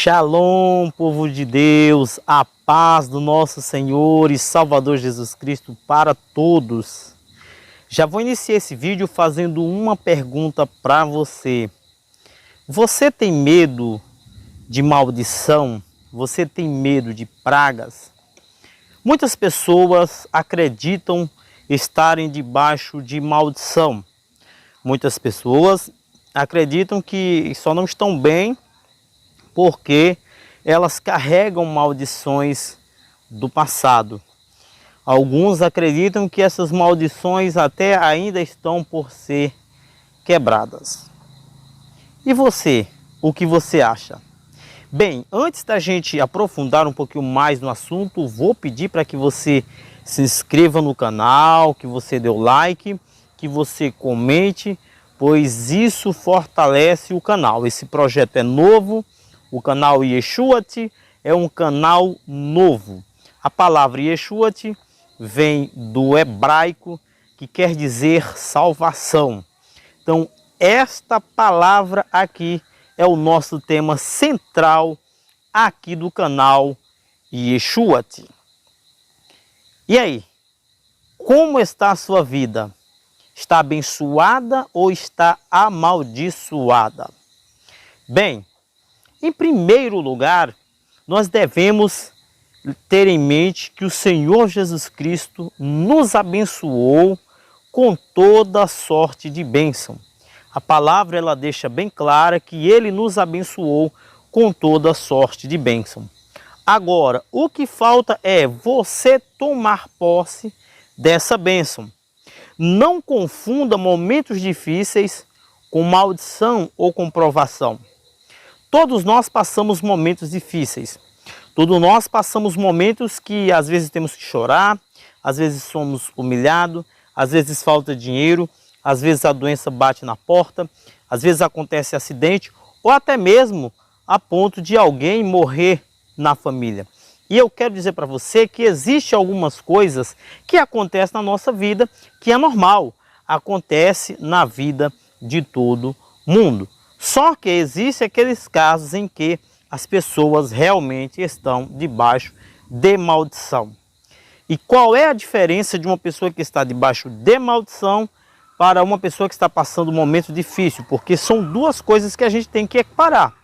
Shalom, povo de Deus, a paz do nosso Senhor e Salvador Jesus Cristo para todos. Já vou iniciar esse vídeo fazendo uma pergunta para você. Você tem medo de maldição? Você tem medo de pragas? Muitas pessoas acreditam estarem debaixo de maldição. Muitas pessoas acreditam que só não estão bem porque elas carregam maldições do passado. Alguns acreditam que essas maldições até ainda estão por ser quebradas. E você, o que você acha? Bem, antes da gente aprofundar um pouquinho mais no assunto, vou pedir para que você se inscreva no canal, que você dê o like, que você comente, pois isso fortalece o canal. Esse projeto é novo. O canal Yeshuat é um canal novo. A palavra Yeshuat vem do hebraico, que quer dizer salvação. Então, esta palavra aqui é o nosso tema central aqui do canal Yeshuat. E aí, como está a sua vida? Está abençoada ou está amaldiçoada? Bem, em primeiro lugar, nós devemos ter em mente que o Senhor Jesus Cristo nos abençoou com toda sorte de bênção. A palavra ela deixa bem clara que Ele nos abençoou com toda sorte de bênção. Agora, o que falta é você tomar posse dessa bênção. Não confunda momentos difíceis com maldição ou com provação. Todos nós passamos momentos difíceis. Todos nós passamos momentos que às vezes temos que chorar, às vezes somos humilhados, às vezes falta dinheiro, às vezes a doença bate na porta, às vezes acontece acidente ou até mesmo a ponto de alguém morrer na família. E eu quero dizer para você que existe algumas coisas que acontecem na nossa vida que é normal, acontece na vida de todo mundo. Só que existem aqueles casos em que as pessoas realmente estão debaixo de maldição. E qual é a diferença de uma pessoa que está debaixo de maldição para uma pessoa que está passando um momento difícil? Porque são duas coisas que a gente tem que equiparar.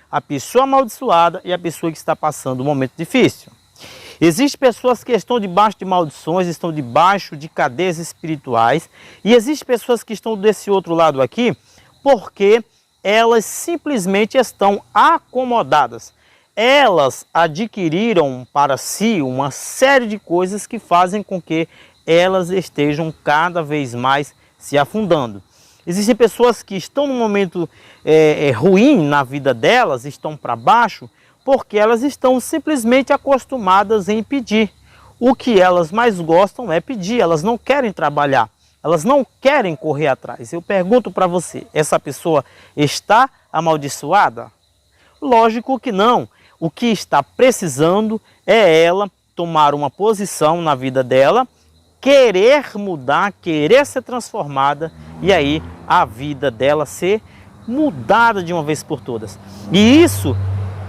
A pessoa amaldiçoada e a pessoa que está passando um momento difícil. Existem pessoas que estão debaixo de maldições, estão debaixo de cadeias espirituais. E existem pessoas que estão desse outro lado aqui porque elas simplesmente estão acomodadas. Elas adquiriram para si uma série de coisas que fazem com que elas estejam cada vez mais se afundando. Existem pessoas que estão num momento ruim na vida delas, estão para baixo, porque elas estão simplesmente acostumadas em pedir. O que elas mais gostam é pedir, elas não querem trabalhar. Elas não querem correr atrás. Eu pergunto para você, essa pessoa está amaldiçoada? Lógico que não. O que está precisando é ela tomar uma posição na vida dela, querer mudar, querer ser transformada e aí a vida dela ser mudada de uma vez por todas. E isso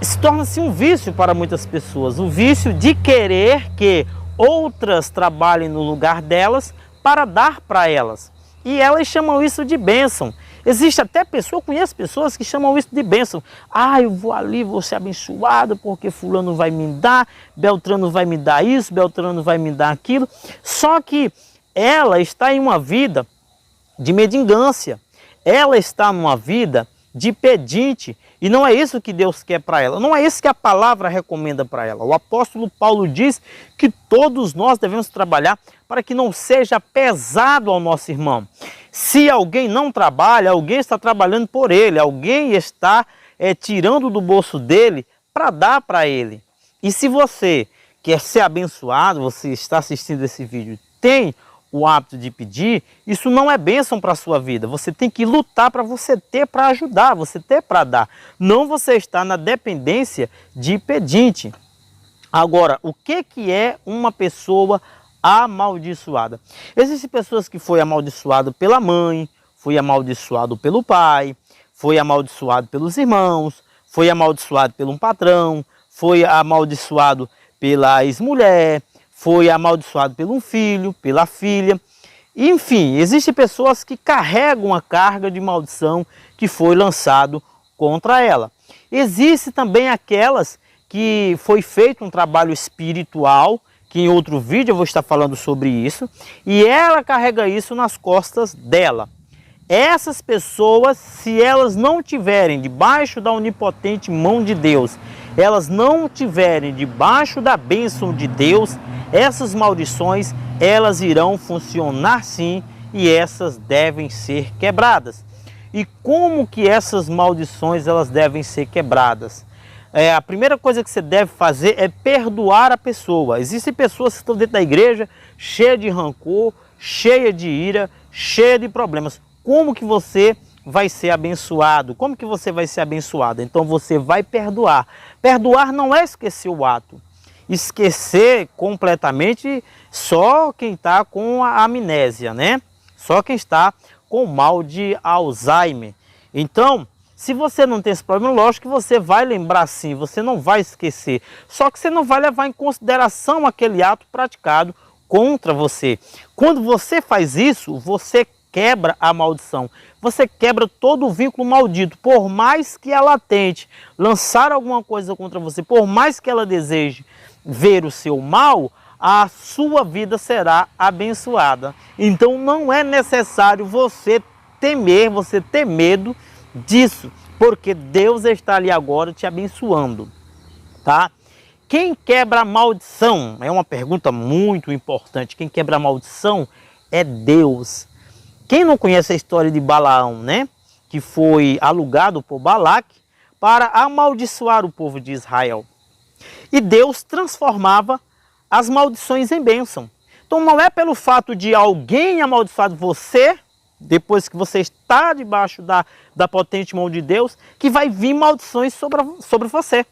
se torna-se um vício para muitas pessoas. O vício de querer que outras trabalhem no lugar delas para dar para elas. E elas chamam isso de bênção. Existe até pessoa, eu conheço pessoas que chamam isso de bênção. Ah, eu vou ali, vou ser abençoado porque fulano vai me dar, Beltrano vai me dar isso, Beltrano vai me dar aquilo. Só que ela está em uma vida de mendigância. Ela está numa vida de pedinte. E não é isso que Deus quer para ela. Não é isso que a palavra recomenda para ela. O apóstolo Paulo diz que todos nós devemos trabalhar para que não seja pesado ao nosso irmão. Se alguém não trabalha, alguém está trabalhando por ele. Alguém está tirando do bolso dele para dar para ele. E se você quer ser abençoado, você está assistindo esse vídeo, tem o hábito de pedir, isso não é bênção para a sua vida. Você tem que lutar para você ter para ajudar, você ter para dar. Não você estar na dependência de pedinte. Agora, o que é uma pessoa amaldiçoada? Existem pessoas que foi amaldiçoado pela mãe, foi amaldiçoado pelo pai, foi amaldiçoado pelos irmãos, foi amaldiçoado por um patrão, foi amaldiçoado pela ex-mulher, foi amaldiçoado por um filho, pela filha. Enfim, existem pessoas que carregam a carga de maldição que foi lançado contra ela. Existe também aquelas que foi feito um trabalho espiritual, que em outro vídeo eu vou estar falando sobre isso, e ela carrega isso nas costas dela. Essas pessoas, se elas não tiverem debaixo da onipotente mão de Deus, elas não tiverem debaixo da bênção de Deus, essas maldições, elas irão funcionar sim, e essas devem ser quebradas. E como que essas maldições elas devem ser quebradas? A primeira coisa que você deve fazer é perdoar a pessoa. Existem pessoas que estão dentro da igreja cheias de rancor, cheias de ira, cheias de problemas. Como que você vai ser abençoado? Como que você vai ser abençoado? Então você vai perdoar. Perdoar não é esquecer o ato. Esquecer completamente só quem está com a amnésia, né? Só quem está com o mal de Alzheimer. Então, se você não tem esse problema, lógico que você vai lembrar sim, você não vai esquecer. Só que você não vai levar em consideração aquele ato praticado contra você. Quando você faz isso, você quebra a maldição. Você quebra todo o vínculo maldito. Por mais que ela tente lançar alguma coisa contra você, por mais que ela deseje ver o seu mal, a sua vida será abençoada. Então não é necessário você temer, você ter medo disso, porque Deus está ali agora te abençoando, tá? Quem quebra a maldição? É uma pergunta muito importante. Quem quebra a maldição é Deus. Quem não conhece a história de Balaão, né? Que foi alugado por Balaque para amaldiçoar o povo de Israel. E Deus transformava as maldições em bênção. Então não é pelo fato de alguém amaldiçoar você, depois que você está debaixo da potente mão de Deus, que vai vir maldições sobre você.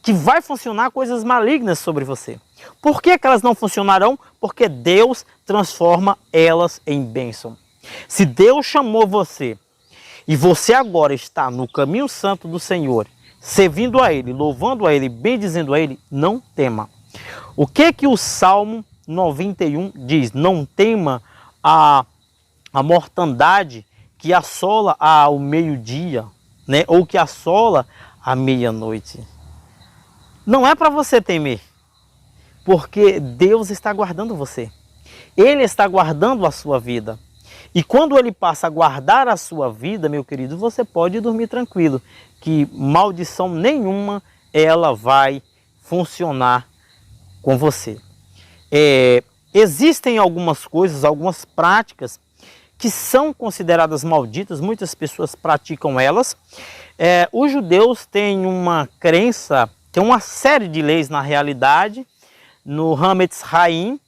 Que vai funcionar coisas malignas sobre você. Por que elas não funcionarão? Porque Deus transforma elas em bênção. Se Deus chamou você e você agora está no caminho santo do Senhor, servindo a Ele, louvando a Ele, bendizendo a Ele, não tema. O que o Salmo 91 diz? Não tema a mortandade que assola ao meio-dia, né? Ou que assola à meia-noite. Não é para você temer, porque Deus está guardando você. Ele está guardando a sua vida. E quando Ele passa a guardar a sua vida, meu querido, você pode dormir tranquilo, que maldição nenhuma ela vai funcionar com você. Existem algumas coisas, algumas práticas que são consideradas malditas, muitas pessoas praticam elas. Os judeus têm uma crença, tem uma série de leis na realidade, no Hametz Haim,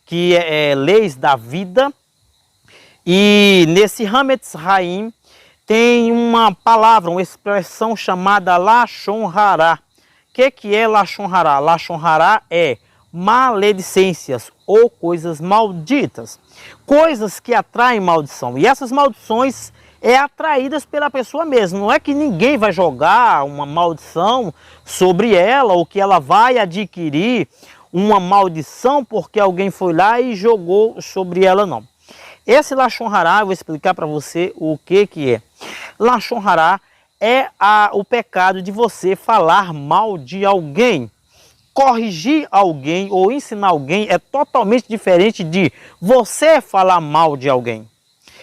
que é leis da vida. E nesse Hametz Haim tem uma palavra, uma expressão chamada Lashon Hará. O que é Lashon Hará? Lashon Hará é maledicências ou coisas malditas. Coisas que atraem maldição. E essas maldições atraídas pela pessoa mesma. Não é que ninguém vai jogar uma maldição sobre ela ou que ela vai adquirir uma maldição porque alguém foi lá e jogou sobre ela, não. Esse Lashon Hará, eu vou explicar para você o que é. Lashon Hará é o pecado de você falar mal de alguém. Corrigir alguém ou ensinar alguém é totalmente diferente de você falar mal de alguém.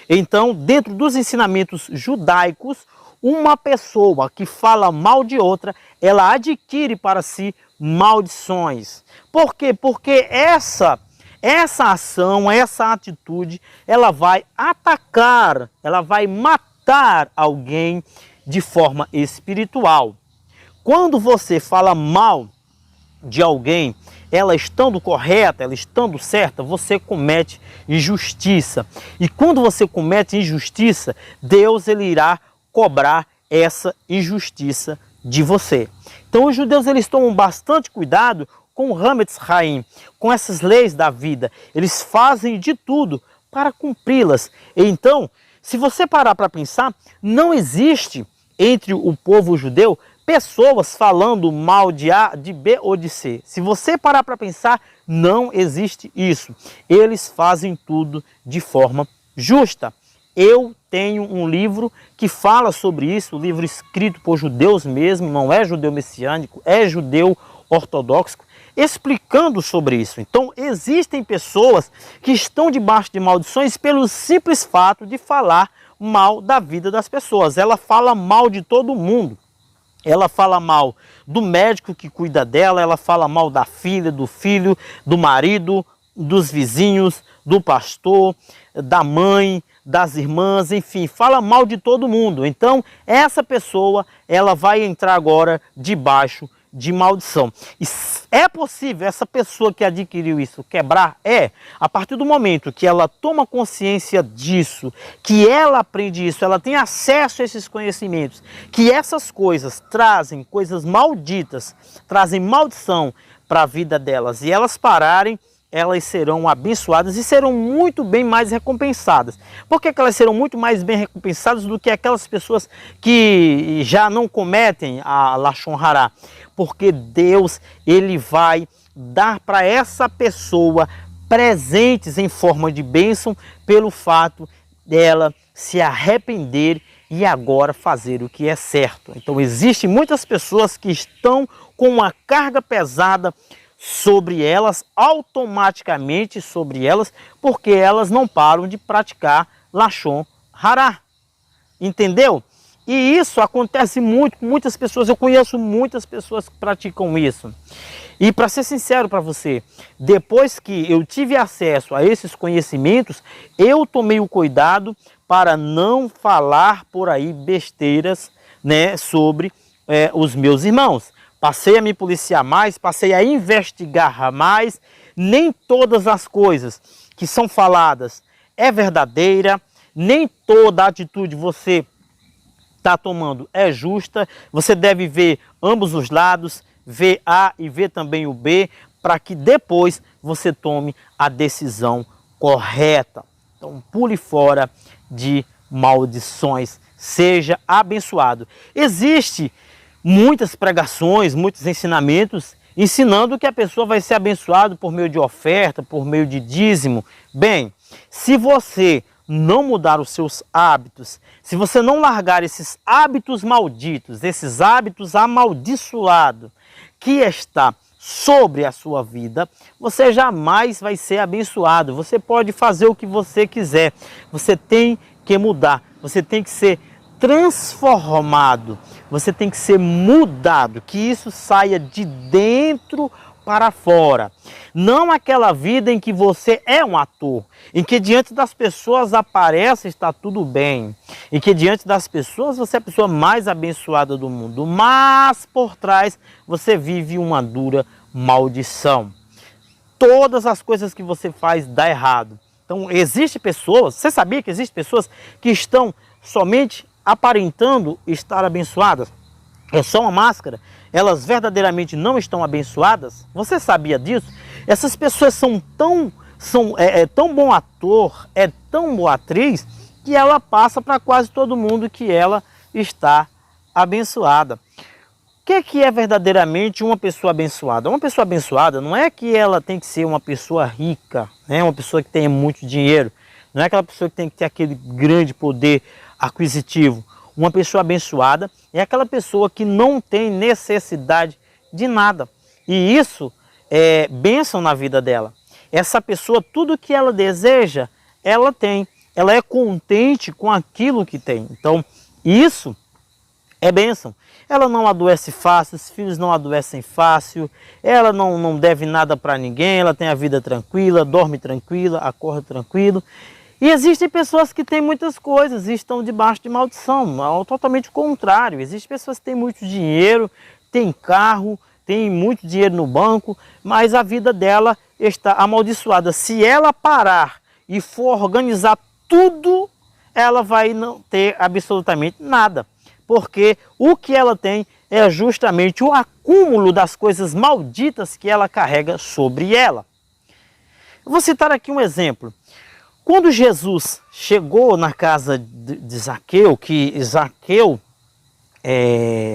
Então, dentro dos ensinamentos judaicos, uma pessoa que fala mal de outra, ela adquire para si maldições. Por quê? Porque essa ação, essa atitude, ela vai atacar, ela vai matar alguém de forma espiritual. Quando você fala mal de alguém, ela estando correta, ela estando certa, você comete injustiça. E quando você comete injustiça, Deus ele irá cobrar essa injustiça de você. Então os judeus eles tomam bastante cuidado com o Hametz Haim, com essas leis da vida. Eles fazem de tudo para cumpri-las. Então, se você parar para pensar, não existe entre o povo judeu pessoas falando mal de A, de B ou de C. Se você parar para pensar, não existe isso. Eles fazem tudo de forma justa. Eu tenho um livro que fala sobre isso, um livro escrito por judeus mesmo, não é judeu messiânico, é judeu ortodoxo, explicando sobre isso. Então, existem pessoas que estão debaixo de maldições pelo simples fato de falar mal da vida das pessoas. Ela fala mal de todo mundo. Ela fala mal do médico que cuida dela, ela fala mal da filha, do filho, do marido, dos vizinhos, do pastor, da mãe, das irmãs, enfim, fala mal de todo mundo. Então, essa pessoa, ela vai entrar agora debaixo de maldição. E é possível essa pessoa que adquiriu isso quebrar? É. A partir do momento que ela toma consciência disso, que ela aprende isso, ela tem acesso a esses conhecimentos, que essas coisas trazem coisas malditas, trazem maldição para a vida delas e elas pararem, elas serão abençoadas e serão muito bem mais recompensadas. Por que elas serão muito mais bem recompensadas do que aquelas pessoas que já não cometem a Lashon Hará? Porque Deus, Ele vai dar para essa pessoa presentes em forma de bênção pelo fato dela se arrepender e agora fazer o que é certo. Então existem muitas pessoas que estão com uma carga pesada sobre elas, automaticamente sobre elas, porque elas não param de praticar Lashon Hará. Entendeu? E isso acontece muito com muitas pessoas. Eu conheço muitas pessoas que praticam isso. E para ser sincero para você, depois que eu tive acesso a esses conhecimentos, eu tomei o cuidado para não falar por aí besteiras, né, sobre os meus irmãos. Passei a me policiar mais, passei a investigar mais. Nem todas as coisas que são faladas é verdadeira, nem toda atitude você está tomando é justa. Você deve ver ambos os lados, ver A e ver também o B, para que depois você tome a decisão correta. Então pule fora de maldições, seja abençoado. Existe muitas pregações, muitos ensinamentos ensinando que a pessoa vai ser abençoada por meio de oferta, por meio de dízimo. Bem, se você não mudar os seus hábitos, se você não largar esses hábitos malditos, esses hábitos amaldiçoados que está sobre a sua vida, você jamais vai ser abençoado. Você pode fazer o que você quiser, você tem que mudar, você tem que ser transformado, você tem que ser mudado, que isso saia de dentro para fora. Não aquela vida em que você é um ator, em que diante das pessoas aparece, está tudo bem, em que diante das pessoas você é a pessoa mais abençoada do mundo, mas por trás você vive uma dura maldição. Todas as coisas que você faz dá errado. Então existem pessoas, você sabia que existem pessoas que estão somente aparentando estar abençoadas? É só uma máscara, elas verdadeiramente não estão abençoadas? Você sabia disso? Essas pessoas são tão bom ator, é tão boa atriz, que ela passa para quase todo mundo que ela está abençoada. O que é verdadeiramente uma pessoa abençoada? Uma pessoa abençoada não é que ela tem que ser uma pessoa rica, né? Uma pessoa que tenha muito dinheiro, não é aquela pessoa que tem que ter aquele grande poder aquisitivo. Uma pessoa abençoada é aquela pessoa que não tem necessidade de nada. E isso é bênção na vida dela. Essa pessoa, tudo que ela deseja, ela tem. Ela é contente com aquilo que tem. Então, isso é bênção. Ela não adoece fácil, os filhos não adoecem fácil, ela não deve nada para ninguém, ela tem a vida tranquila, dorme tranquila, acorda tranquilo. E existem pessoas que têm muitas coisas e estão debaixo de maldição, é totalmente o contrário. Existem pessoas que têm muito dinheiro, têm carro, têm muito dinheiro no banco, mas a vida dela está amaldiçoada. Se ela parar e for organizar tudo, ela vai não ter absolutamente nada. Porque o que ela tem é justamente o acúmulo das coisas malditas que ela carrega sobre ela. Eu vou citar aqui um exemplo. Quando Jesus chegou na casa de Zaqueu, que Zaqueu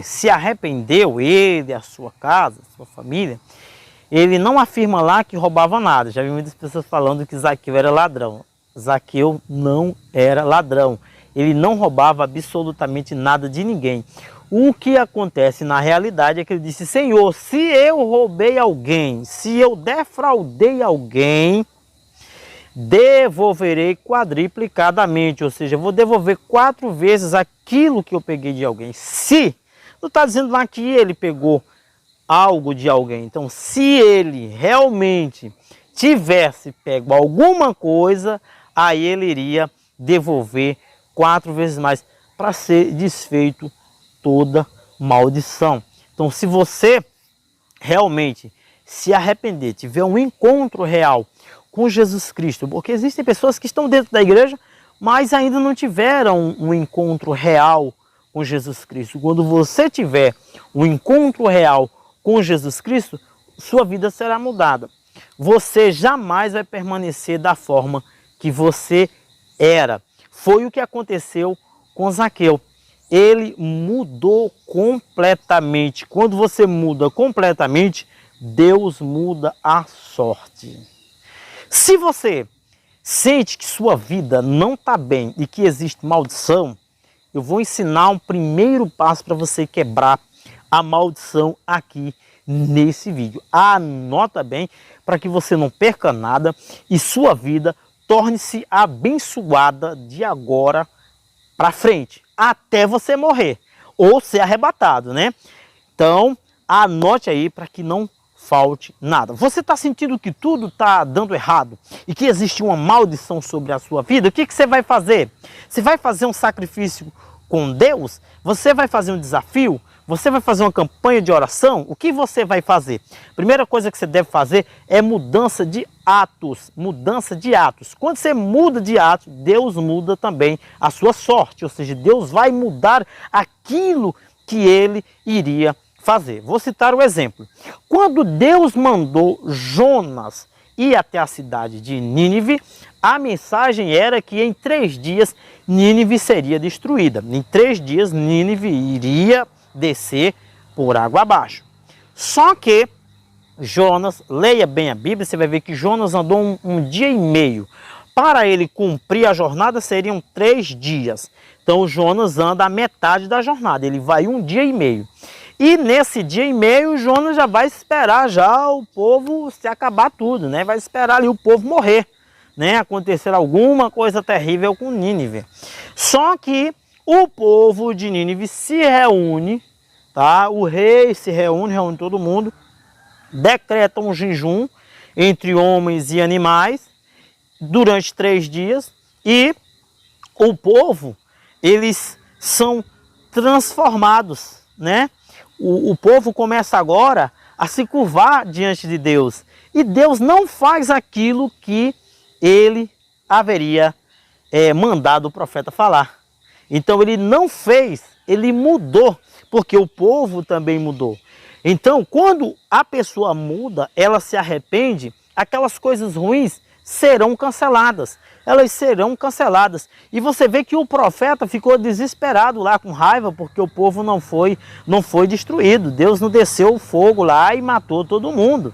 se arrependeu, ele, a sua casa, a sua família, ele não afirma lá que roubava nada. Já vi muitas pessoas falando que Zaqueu era ladrão. Zaqueu não era ladrão. Ele não roubava absolutamente nada de ninguém. O que acontece na realidade é que ele disse: Senhor, se eu roubei alguém, se eu defraudei alguém, devolverei quadriplicadamente. Ou seja, vou devolver 4 vezes aquilo que eu peguei de alguém. Se, não está dizendo lá que ele pegou algo de alguém. Então, se ele realmente tivesse pego alguma coisa, aí ele iria devolver 4 vezes mais, para ser desfeito toda maldição. Então, se você realmente se arrepender, tiver um encontro real com Jesus Cristo, porque existem pessoas que estão dentro da igreja, mas ainda não tiveram um encontro real com Jesus Cristo. Quando você tiver um encontro real com Jesus Cristo, sua vida será mudada. Você jamais vai permanecer da forma que você era. Foi o que aconteceu com Zaqueu. Ele mudou completamente. Quando você muda completamente, Deus muda a sorte. Se você sente que sua vida não está bem e que existe maldição, eu vou ensinar um primeiro passo para você quebrar a maldição aqui nesse vídeo. Anota bem para que você não perca nada e sua vida torne-se abençoada de agora para frente, até você morrer ou ser arrebatado, né? Então, anote aí para que não falte nada. Você está sentindo que tudo está dando errado e que existe uma maldição sobre a sua vida? O que você vai fazer? Você vai fazer um sacrifício com Deus? Você vai fazer um desafio? Você vai fazer uma campanha de oração? O que você vai fazer? Primeira coisa que você deve fazer é mudança de atos. Mudança de atos. Quando você muda de atos, Deus muda também a sua sorte. Ou seja, Deus vai mudar aquilo que Ele iria fazer. Vou citar o exemplo. Quando Deus mandou Jonas ir até a cidade de Nínive, a mensagem era que em 3 dias Nínive seria destruída. Em 3 dias Nínive iria descer por água abaixo. Só que Jonas, leia bem a Bíblia, você vai ver que Jonas andou um dia e meio. Para ele cumprir a jornada seriam 3 dias. Então Jonas anda a metade da jornada, ele vai 1 dia e meio. E nesse dia e meio Jonas já vai esperar já o povo se acabar tudo, né? Vai esperar ali o povo morrer, né? Acontecer alguma coisa terrível com Nínive. Só que o povo de Nínive se reúne, tá? O rei se reúne todo mundo, decreta um jejum entre homens e animais durante 3 dias e o povo, eles são transformados, né? O povo começa agora a se curvar diante de Deus e Deus não faz aquilo que ele haveria mandado o profeta falar. Então ele não fez, ele mudou, porque o povo também mudou. Então quando a pessoa muda, ela se arrepende, aquelas coisas ruins serão canceladas. Elas serão canceladas. E você vê que o profeta ficou desesperado lá, com raiva, porque o povo não foi destruído. Deus não desceu o fogo lá e matou todo mundo.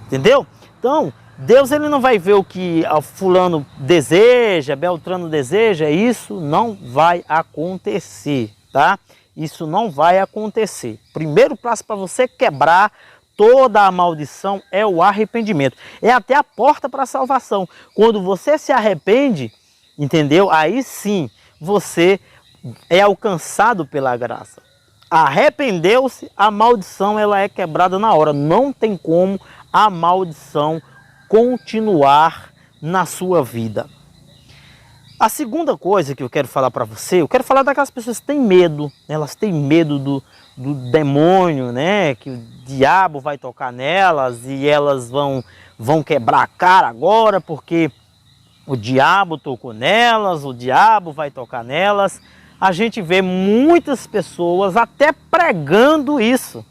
Entendeu? Então, Deus ele não vai ver o que fulano deseja, Beltrano deseja, isso não vai acontecer, tá? Isso não vai acontecer. Primeiro passo para você quebrar toda a maldição é o arrependimento. É até a porta para a salvação. Quando você se arrepende, entendeu? Aí sim você é alcançado pela graça. Arrependeu-se, a maldição ela é quebrada na hora. Não tem como a maldição continuar na sua vida. A segunda coisa que eu quero falar para você, eu quero falar daquelas pessoas que têm medo, elas têm medo do demônio, né? Que o diabo vai tocar nelas e elas vão quebrar a cara agora porque o diabo tocou nelas, o diabo vai tocar nelas. A gente vê muitas pessoas até pregando isso,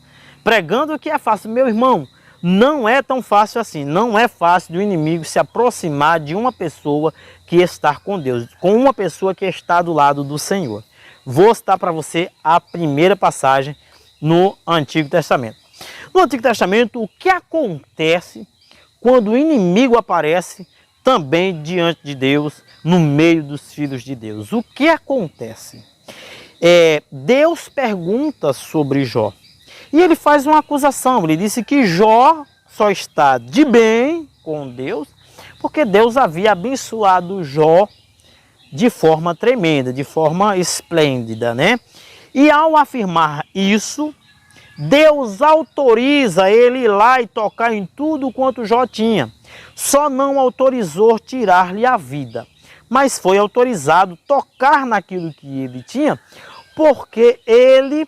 pregando que é fácil. Meu irmão, não é tão fácil assim, não é fácil do inimigo se aproximar de uma pessoa que está com Deus, com uma pessoa que está do lado do Senhor. Vou citar para você a primeira passagem no Antigo Testamento. No Antigo Testamento, o que acontece quando o inimigo aparece também diante de Deus, no meio dos filhos de Deus? O que acontece? Deus pergunta sobre Jó. E ele faz uma acusação. Ele disse que Jó só está de bem com Deus porque Deus havia abençoado Jó de forma tremenda, de forma esplêndida, né? E ao afirmar isso, Deus autoriza ele ir lá e tocar em tudo quanto Jó tinha. Só não autorizou tirar-lhe a vida, mas foi autorizado tocar naquilo que ele tinha, porque ele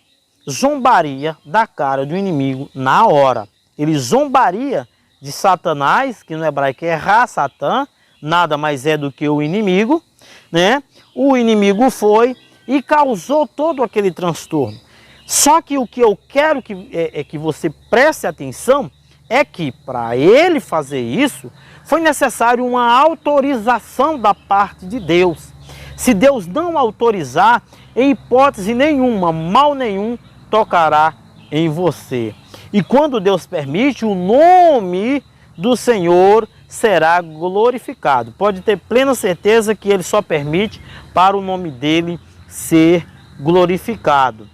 zombaria da cara do inimigo na hora. Ele zombaria de Satanás, que no hebraico é Ra-Satã, nada mais é do que o inimigo, né? O inimigo foi e causou todo aquele transtorno. Só que o que eu quero que você preste atenção é que para ele fazer isso, foi necessário uma autorização da parte de Deus. Se Deus não autorizar, em hipótese nenhuma, mal nenhum tocará em você. E quando Deus permite, o nome do Senhor será glorificado. Pode ter plena certeza que Ele só permite para o nome dele ser glorificado.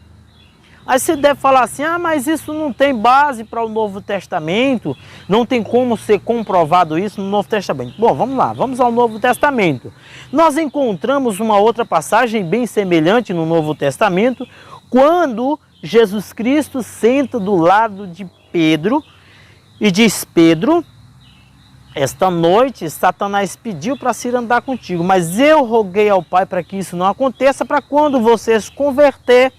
Aí você deve falar assim, mas isso não tem base para o Novo Testamento, não tem como ser comprovado isso no Novo Testamento. Bom, vamos lá, vamos ao Novo Testamento. Nós encontramos uma outra passagem bem semelhante no Novo Testamento, quando Jesus Cristo senta do lado de Pedro e diz: Pedro, esta noite Satanás pediu para se andar contigo, mas eu roguei ao Pai para que isso não aconteça, para quando você se converter,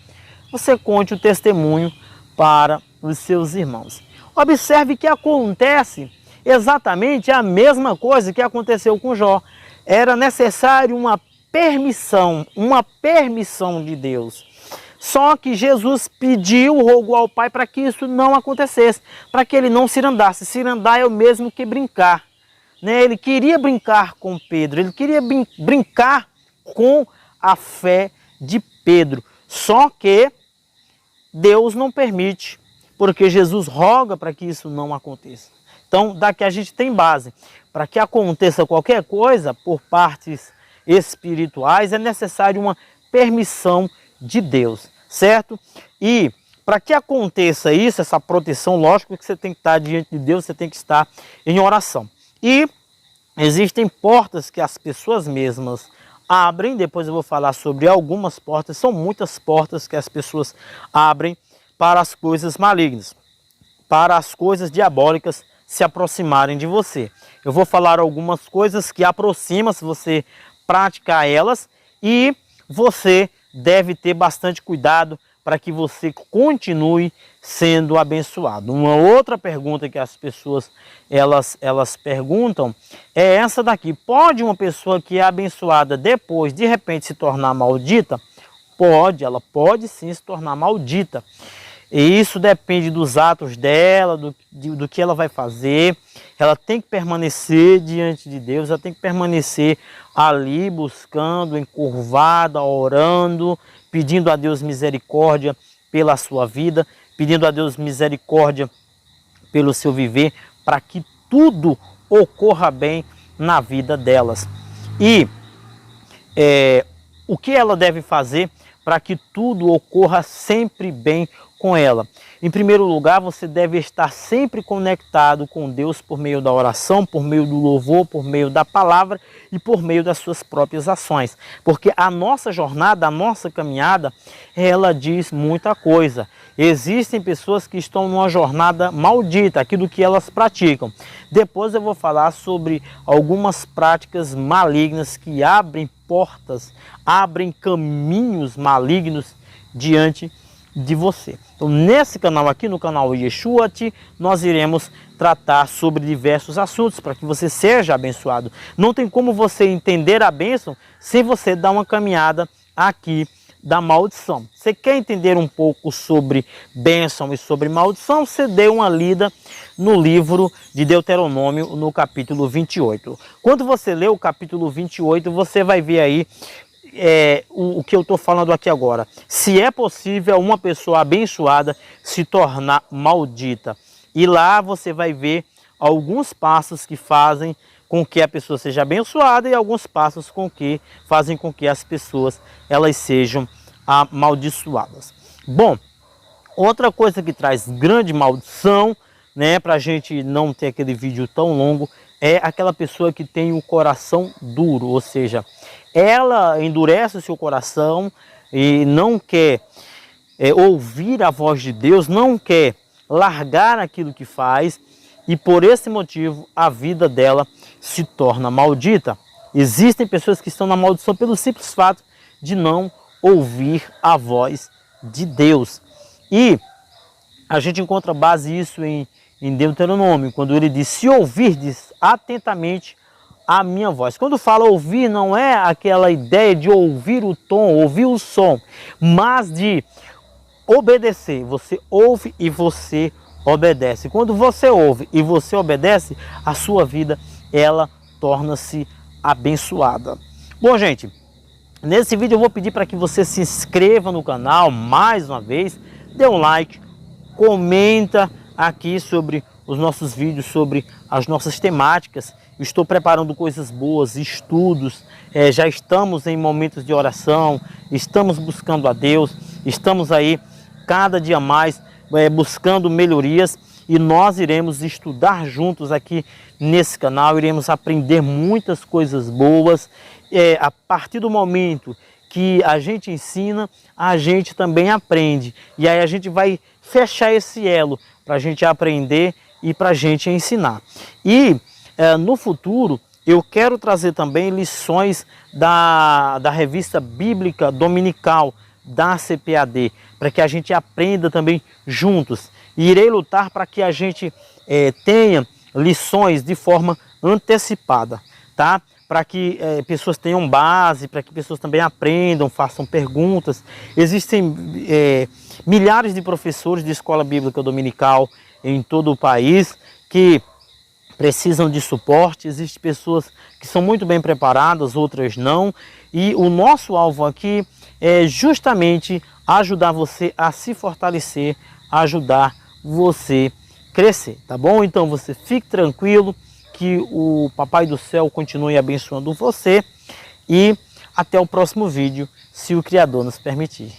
você conte o testemunho para os seus irmãos. Observe que acontece exatamente a mesma coisa que aconteceu com Jó. Era necessário uma permissão de Deus. Só que Jesus pediu, rogou ao Pai para que isso não acontecesse, para que ele não se andasse. Se andar é o mesmo que brincar, né? Ele queria brincar com Pedro, ele queria brincar com a fé de Pedro. Só que Deus não permite, porque Jesus roga para que isso não aconteça. Então, daqui a gente tem base. Para que aconteça qualquer coisa por partes espirituais, é necessário uma permissão de Deus, certo? E para que aconteça isso, essa proteção, lógico que você tem que estar diante de Deus, você tem que estar em oração. E existem portas que as pessoas mesmas abrem, depois eu vou falar sobre algumas portas, são muitas portas que as pessoas abrem para as coisas malignas, para as coisas diabólicas se aproximarem de você. Eu vou falar algumas coisas que aproximam se você praticar elas, e você deve ter bastante cuidado para que você continue sendo abençoado. Uma outra pergunta que as pessoas elas perguntam é essa daqui: pode uma pessoa que é abençoada depois de repente se tornar maldita? Pode, ela pode sim se tornar maldita. E isso depende dos atos dela, do que ela vai fazer. Ela tem que permanecer diante de Deus, ela tem que permanecer ali buscando, encurvada, orando, pedindo a Deus misericórdia pela sua vida, pedindo a Deus misericórdia pelo seu viver, para que tudo ocorra bem na vida delas. E o que ela deve fazer para que tudo ocorra sempre bem com ela? Em primeiro lugar, você deve estar sempre conectado com Deus por meio da oração, por meio do louvor, por meio da palavra e por meio das suas próprias ações. Porque a nossa jornada, a nossa caminhada, ela diz muita coisa. Existem pessoas que estão numa jornada maldita, aquilo que elas praticam. Depois eu vou falar sobre algumas práticas malignas que abrem portas, abrem caminhos malignos diante de você. Então, nesse canal aqui, no canal Yeshuat, nós iremos tratar sobre diversos assuntos para que você seja abençoado. Não tem como você entender a bênção sem você dar uma caminhada aqui da maldição. Você quer entender um pouco sobre bênção e sobre maldição? Você dê uma lida no livro de Deuteronômio, no capítulo 28. Quando você lê o capítulo 28, você vai ver aí o que eu estou falando aqui agora. Se é possível uma pessoa abençoada se tornar maldita. E lá você vai ver alguns passos que fazem com que a pessoa seja abençoada e alguns passos que fazem com que as pessoas elas sejam amaldiçoadas. Bom, outra coisa que traz grande maldição, né, para a gente não ter aquele vídeo tão longo, é aquela pessoa que tem o coração duro, ou seja, ela endurece o seu coração e não quer ouvir a voz de Deus, não quer largar aquilo que faz, e por esse motivo a vida dela se torna maldita. Existem pessoas que estão na maldição pelo simples fato de não ouvir a voz de Deus. E a gente encontra base isso em Deuteronômio, quando ele diz: se ouvirdes atentamente a minha voz. Quando fala ouvir, não é aquela ideia de ouvir o tom, ouvir o som, mas de obedecer. Você ouve e você obedece. Quando você ouve e você obedece, a sua vida ela torna-se abençoada. Bom, gente, nesse vídeo eu vou pedir para que você se inscreva no canal mais uma vez, dê um like, comenta aqui sobre os nossos vídeos, sobre as nossas temáticas. Estou preparando coisas boas, estudos, já estamos em momentos de oração, estamos buscando a Deus, estamos aí cada dia mais buscando melhorias, e nós iremos estudar juntos aqui nesse canal, iremos aprender muitas coisas boas. A partir do momento que a gente ensina, a gente também aprende, e aí a gente vai fechar esse elo para a gente aprender e para a gente ensinar. E no futuro eu quero trazer também lições da revista bíblica dominical da CPAD, para que a gente aprenda também juntos. E irei lutar para que a gente tenha lições de forma antecipada, tá? Para que pessoas tenham base, para que pessoas também aprendam, façam perguntas. Existem milhares de professores de escola bíblica dominical em todo o país que precisam de suporte. Existem pessoas que são muito bem preparadas, outras não. E o nosso alvo aqui é justamente ajudar você a se fortalecer, ajudar você a crescer, tá bom? Então você fique tranquilo, que o Papai do Céu continue abençoando você, e até o próximo vídeo, se o Criador nos permitir.